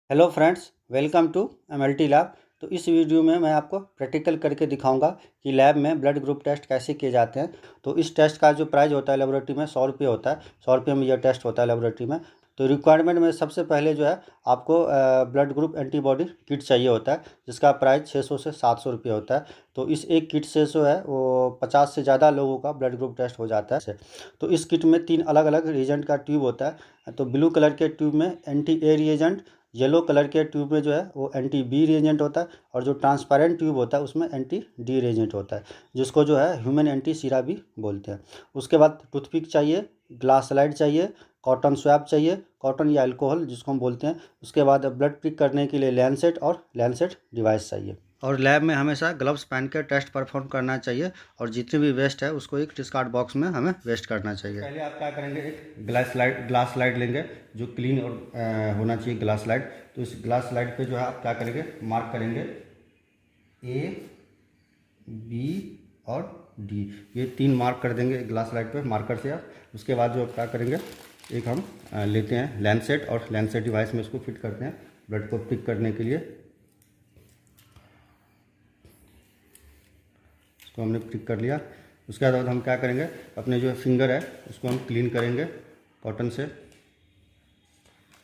Hello friends, welcome to MLT lab. तो इस video में मैं आपको प्रैक्टिकल करके दिखाऊंगा कि लैब में ब्लड ग्रुप टेस्ट कैसे किए जाते हैं। तो इस टेस्ट का जो प्राइस होता है लेबोरेटरी में 100 रुपये होता है। 100 रुपये में यह टेस्ट होता है लेबोरेटरी में। तो रिक्वायरमेंट में सबसे पहले जो है आपको ब्लड ग्रुप एंटीबॉडी किट चाहिए होता है, जिसका प्राइस 600 से 700 रुपये होता है। तो इस एक किट से जो है वो 50 से ज़्यादा लोगों का ब्लड ग्रुप टेस्ट हो जाता है। तो इस किट में 3 अलग अलग रिएजेंट का ट्यूब होता है। तो ब्लू कलर के ट्यूब में anti A reagent, yellow colour के ट्यूब में जो है वो एंटी बी रिएजेंट होता है, और जो ट्रांसपेरेंट ट्यूब होता है उसमें एंटी डी रिएजेंट होता है, जिसको जो है ह्यूमन एंटी सीरा भी बोलते हैं। उसके बाद टूथपिक चाहिए, ग्लास स्लाइड चाहिए, कॉटन स्वैब चाहिए, कॉटन या अल्कोहल जिसको हम बोलते हैं। उसके बाद ब्लड पिक करने के लिए लैंसेट और लैंसेट डिवाइस चाहिए। और लैब में हमेशा ग्लव्स पहन कर टेस्ट परफॉर्म करना चाहिए, और जितने भी वेस्ट है उसको एक डिस्कार्ड बॉक्स में हमें वेस्ट करना चाहिए। पहले आप क्या करेंगे, एक ग्लास स्लाइड लेंगे जो क्लीन और होना चाहिए ग्लास स्लाइड। तो इस ग्लास स्लाइड पे जो है आप क्या करेंगे, मार्क करेंगे ए, बी और डी, ये 3 मार्क कर देंगे ग्लास स्लाइड पे मार्कर से आप। उसके बाद जो क्या करेंगे, एक हम लेते हैं लैंसेट, और लैंसेट डिवाइस में इसको फिट करते हैं ब्लड को पिक करने के लिए। तो हमने पिक कर लिया। उसके बाद हम क्या करेंगे, अपने जो फिंगर है उसको हम क्लीन करेंगे कॉटन से।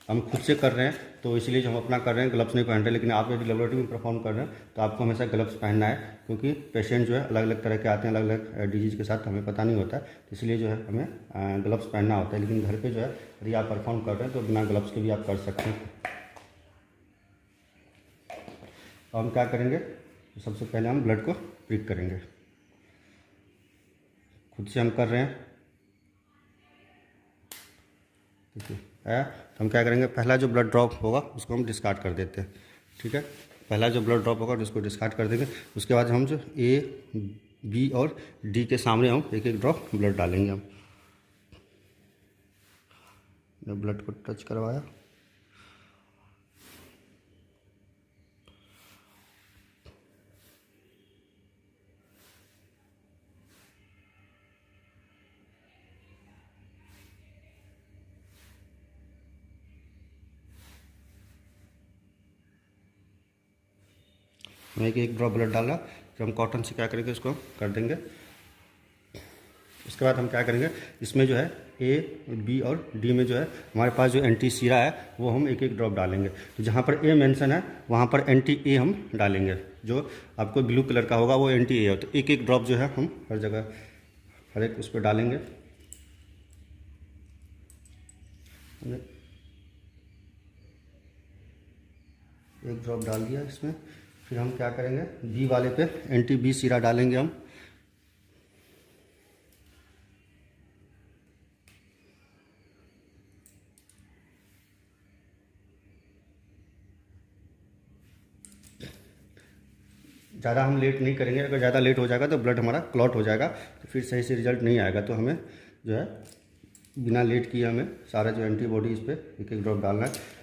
हम खुद से कर रहे हैं तो इसलिए जो हम अपना कर रहे हैं, ग्लव्स नहीं पहन रहे। लेकिन आप यदि लेबोरेटरी में परफॉर्म कर रहे हैं तो आपको हमेशा ग्लव्स पहनना है, क्योंकि पेशेंट जो है अलग अलग तरह के आते हैं, अलग अलग डिजीज़ के साथ, हमें पता नहीं होता है। तो इसलिए जो है हमें ग्लव्स पहनना होता है। लेकिन घर पे जो है यदि आप परफॉर्म कर रहे हैं तो बिना ग्लव्स के भी आप कर सकते हैं। तो हम क्या करेंगे, तो सबसे पहले हम ब्लड को पिक करेंगे। खुद से हम कर रहे हैं, ठीक है। तो हम क्या करेंगे, पहला जो ब्लड ड्रॉप होगा उसको हम डिस्कार्ड कर देते हैं, ठीक है। पहला जो ब्लड ड्रॉप होगा उसको डिस्कार्ड कर देंगे। उसके बाद हम जो ए, बी और डी के सामने हम एक एक ड्रॉप ब्लड डालेंगे। हम ब्लड को टच करवाया, मैं एक ड्रॉप ब्लड डाला। फिर हम कॉटन से क्या करेंगे, इसको कर देंगे। उसके बाद हम क्या करेंगे, इसमें जो है ए, बी और डी में जो है हमारे पास जो एंटी सीरा है वो हम एक एक ड्रॉप डालेंगे। तो जहाँ पर ए मेंशन है वहाँ पर एंटी ए हम डालेंगे। जो आपको ब्लू कलर का होगा वो एंटी ए है। तो एक एक ड्रॉप जो है हम हर जगह, हर एक उस पर डालेंगे। एक ड्रॉप डाल दिया इसमें। फिर हम क्या करेंगे, बी वाले पे एंटी बी सीरा डालेंगे हम। ज़्यादा हम लेट नहीं करेंगे, अगर ज़्यादा लेट हो जाएगा तो ब्लड हमारा क्लॉट हो जाएगा, तो फिर सही से रिजल्ट नहीं आएगा। तो हमें जो है बिना लेट किए हमें सारा जो एंटीबॉडी इस पर एक एक ड्रॉप डालना है।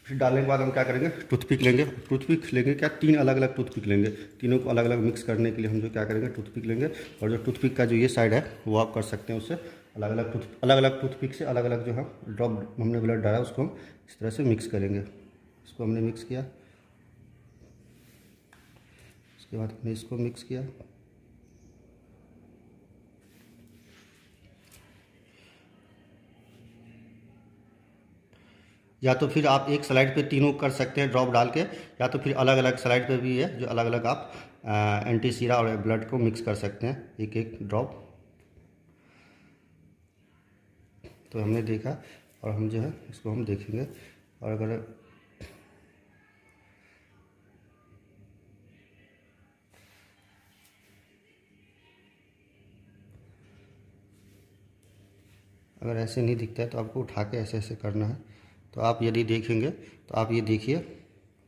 फिर डालने के बाद हम क्या करेंगे, टूथपिक लेंगे। टूथपिक लेंगे क्या, 3 अलग अलग टूथपिक लेंगे। तीनों को अलग अलग मिक्स करने के लिए हम जो क्या करेंगे, टूथपिक लेंगे। और जो टूथपिक का जो ये साइड है वो आप कर सकते हैं, उससे अलग अलग टूथपिक से अलग अलग जो है ड्रॉप हमने ब्लड डाला उसको हम इस तरह से मिक्स करेंगे। इसको हमने मिक्स किया, उसके बाद हमने इसको मिक्स किया। या तो फिर आप एक स्लाइड पे तीनों कर सकते हैं ड्रॉप डाल के, या तो फिर अलग अलग स्लाइड पे भी है जो अलग अलग आप एंटी सीरा और ब्लड को मिक्स कर सकते हैं एक एक ड्रॉप। तो हमने देखा, और हम जो है इसको हम देखेंगे। और अगर ऐसे नहीं दिखता है तो आपको उठा के ऐसे ऐसे करना है। तो आप यदि देखेंगे तो आप ये देखिए,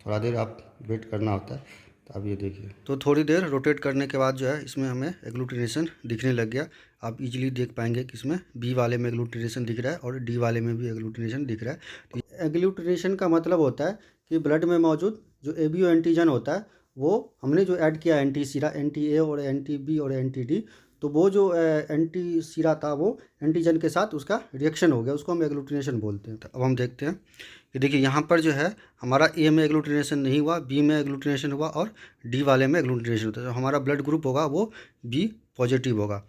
थोड़ा देर आप वेट करना होता है। तो आप ये देखिए, तो थोड़ी देर रोटेट करने के बाद जो है इसमें हमें एग्लूटिनेशन दिखने लग गया। आप इजीली देख पाएंगे कि इसमें बी वाले में एग्लूटिनेशन दिख रहा है और डी वाले में भी एग्लूटिनेशन दिख रहा है। तो एग्लूटिनेशन का मतलब होता है कि ब्लड में मौजूद जो एबियो एंटीजन होता है वो हमने जो ऐड किया एंटी सीरा, एंटी ए और एंटी बी और एंटी डी, तो वो जो एंटी सीरा था वो एंटीजन के साथ उसका रिएक्शन हो गया, उसको हम एग्लूटिनेशन बोलते हैं। तो अब हम देखते हैं कि देखिए यहाँ पर जो है हमारा ए में एग्लूटिनेशन नहीं हुआ, बी में एग्लूटिनेशन हुआ और डी वाले में एग्लूटिनेशन होता है। तो हमारा ब्लड ग्रुप होगा वो बी पॉजिटिव होगा।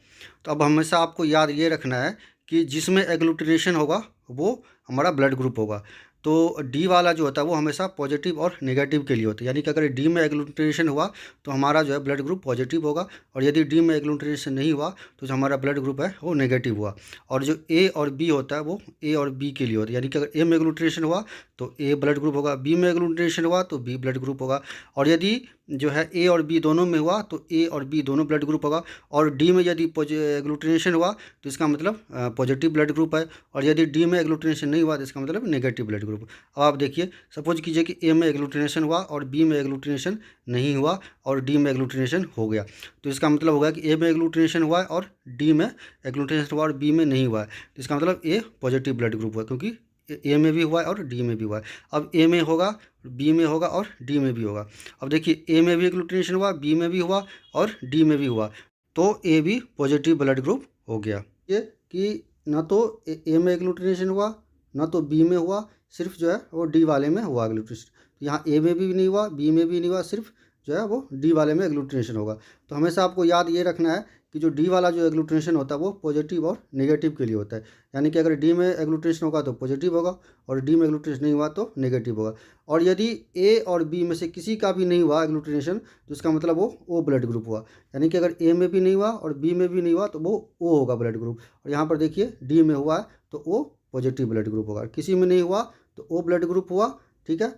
तो अब हमेशा आपको याद ये रखना है कि जिसमें एग्लूटिनेशन होगा वो हमारा ब्लड ग्रुप होगा। तो डी वाला जो होता है वो हमेशा पॉजिटिव और नेगेटिव के लिए होता है, यानी कि अगर डी में एग्लूटिनेशन हुआ तो हमारा जो है ब्लड ग्रुप पॉजिटिव होगा, और यदि डी में एग्लूटिनेशन नहीं हुआ तो जो हमारा ब्लड ग्रुप है वो नेगेटिव हुआ। और जो ए और बी होता है वो ए और बी के लिए होता है, यानी कि अगर ए में एग्लूटिनेशन हुआ तो ए ब्लड ग्रुप होगा, बी में एग्लूटिनेशन हुआ तो बी ब्लड ग्रुप होगा, और यदि जो है ए और बी दोनों में हुआ तो ए और बी दोनों ब्लड ग्रुप होगा। और डी में यदि एग्लूटिनेशन हुआ तो इसका मतलब पॉजिटिव ब्लड ग्रुप है, और यदि डी में एग्लूटिनेशन नहीं हुआ तो इसका मतलब नेगेटिव ब्लड ग्रुप। अब आप देखिए, सपोज कीजिए कि ए में एग्लूटिनेशन हुआ और बी में एग्लूटिनेशन नहीं हुआ और डी में एग्लूटिनेशन हो गया, तो इसका मतलब होगा कि ए में एग्लूटिनेशन हुआ है और डी में एग्लूटिनेशन हुआ और बी में नहीं हुआ है, तो इसका मतलब ए पॉजिटिव ब्लड ग्रुप हुआ, क्योंकि ए में भी हुआ है और डी में भी हुआ है। अब ए में होगा, बी में होगा और डी में भी होगा। अब देखिए, ए में भी एग्लूटिनेशन हुआ, बी में भी हुआ और डी में भी हुआ, तो ए भी पॉजिटिव ब्लड ग्रुप हो गया। ये कि ना तो ए में एग्लूटिनेशन हुआ ना तो बी में हुआ, सिर्फ जो है वो डी वाले में हुआ एग्लूटिनेशन। तो यहाँ ए में भी नहीं हुआ, बी में भी नहीं हुआ, सिर्फ जो है वो डी वाले में एग्लूटिनेशन होगा। तो हमेशा आपको याद ये रखना है कि जो डी वाला जो एग्लूटिनेशन होता है वो पॉजिटिव और नेगेटिव के लिए होता है, यानी कि अगर डी में एग्लूटिनेशन होगा तो पॉजिटिव होगा और डी में एग्लूटिनेशन नहीं हुआ तो नेगेटिव होगा। और यदि ए और बी में से किसी का भी नहीं हुआ एग्लूटिनेशन तो इसका मतलब वो ओ ब्लड ग्रुप हुआ, यानी कि अगर ए में भी नहीं हुआ और बी में भी नहीं हुआ तो वो ओ होगा ब्लड ग्रुप। और यहाँ पर देखिए डी में हुआ है तो ओ पॉजिटिव ब्लड ग्रुप होगा, किसी में नहीं हुआ तो ओ ब्लड ग्रुप हुआ। ठीक है,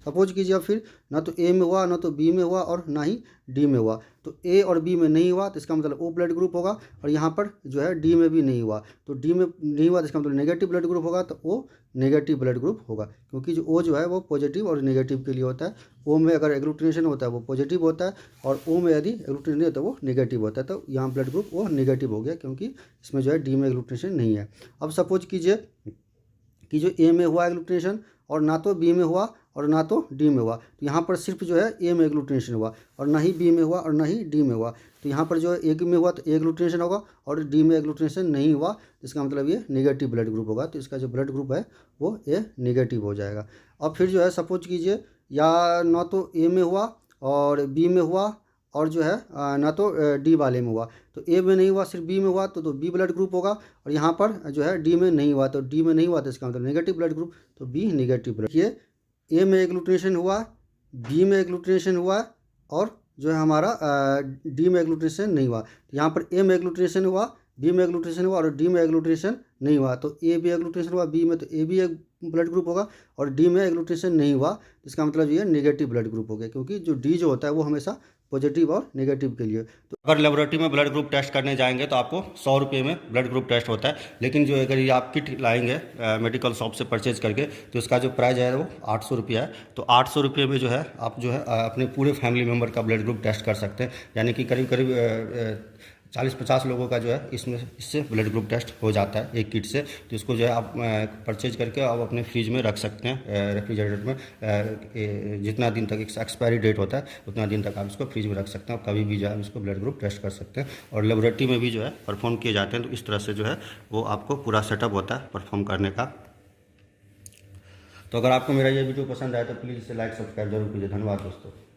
सपोज कीजिए अब फिर ना तो ए में हुआ ना तो बी में हुआ और ना ही डी में हुआ, तो ए और बी में नहीं हुआ तो इसका मतलब ओ ब्लड ग्रुप होगा। और यहाँ पर जो है डी में भी नहीं हुआ तो डी में नहीं हुआ तो इसका मतलब नेगेटिव ब्लड ग्रुप होगा, तो ओ नेगेटिव ब्लड ग्रुप होगा, क्योंकि जो ओ जो है वो पॉजिटिव और नेगेटिव के लिए होता है। ओ में अगर एग्लूटिनेशन होता है वो पॉजिटिव होता है और ओ में यदि एग्लूटिनेशन नहीं होता वो नेगेटिव होता है, तो यहाँ ब्लड ग्रुप वो नेगेटिव हो गया, क्योंकि इसमें जो है डी में एग्लूटिनेशन नहीं है। अब सपोज कीजिए कि जो ए में हुआ एग्लूटिनेशन और ना तो बी में हुआ और ना तो डी में हुआ, तो यहाँ पर सिर्फ जो है ए में एग्लूटिनेशन हुआ और ना ही बी में हुआ और ना ही डी में हुआ, तो यहाँ पर जो है ए में हुआ तो ए एग्लूटिनेशन होगा और डी में एग्लूटिनेशन नहीं हुआ, इसका मतलब ये नेगेटिव ब्लड ग्रुप होगा, तो इसका जो ब्लड ग्रुप है वो ए नेगेटिव हो जाएगा। अब फिर जो है सपोज कीजिए या ना तो ए में हुआ और बी में हुआ और जो है ना तो डी वाले में हुआ, तो ए में नहीं हुआ सिर्फ बी में हुआ तो बी ब्लड ग्रुप होगा, और यहाँ पर जो है डी में नहीं हुआ तो डी में नहीं हुआ तो इसका मतलब नेगेटिव ब्लड ग्रुप, तो बी नेगेटिव ब्लड। ये ए में एग्लूटिनेशन हुआ, बी में एग्लूटिनेशन हुआ और जो है हमारा डी में एग्लूटिनेशन नहीं हुआ, तो यहाँ पर ए में एग्लूटिनेशन हुआ, बी में एग्लूटिनेशन हुआ और डी में एग्लूटिनेशन नहीं हुआ, तो ए भी एग्लूटिनेशन हुआ बी में तो ए भी एक ब्लड ग्रुप होगा और डी में एग्लूटिनेशन नहीं हुआ, तो इसका मतलब ये नेगेटिव ब्लड ग्रुप हो गया, क्योंकि जो डी जो होता है वो हमेशा पॉजिटिव और नेगेटिव के लिए। तो अगर लेबोरेटरी में ब्लड ग्रुप टेस्ट करने जाएंगे तो आपको 100 रुपये में ब्लड ग्रुप टेस्ट होता है, लेकिन जो अगर ये आप किट लाएंगे मेडिकल शॉप से परचेज करके तो इसका जो प्राइस है वो 800 रुपया है। तो 800 रुपये में जो है आप जो है अपने पूरे फैमिली मेम्बर का ब्लड ग्रुप टेस्ट कर सकते हैं, यानी कि करीब करीब 40-50 लोगों का जो है इससे ब्लड ग्रुप टेस्ट हो जाता है एक किट से। तो इसको जो है आप परचेज करके आप अपने फ्रिज में रख सकते हैं, रेफ्रिजरेटर में जितना दिन तक एक्सपायरी डेट होता है उतना दिन तक आप इसको फ्रिज में रख सकते हैं, और कभी भी जो है इसको ब्लड ग्रुप टेस्ट कर सकते हैं। और लेबोरेटरी में भी जो है परफॉर्म किए जाते हैं, तो इस तरह से जो है वो आपको पूरा सेटअप होता है परफॉर्म करने का। तो अगर आपको मेरा ये वीडियो पसंद आया तो प्लीज़ इसे लाइक सब्सक्राइब जरूर कीजिए। धन्यवाद दोस्तों।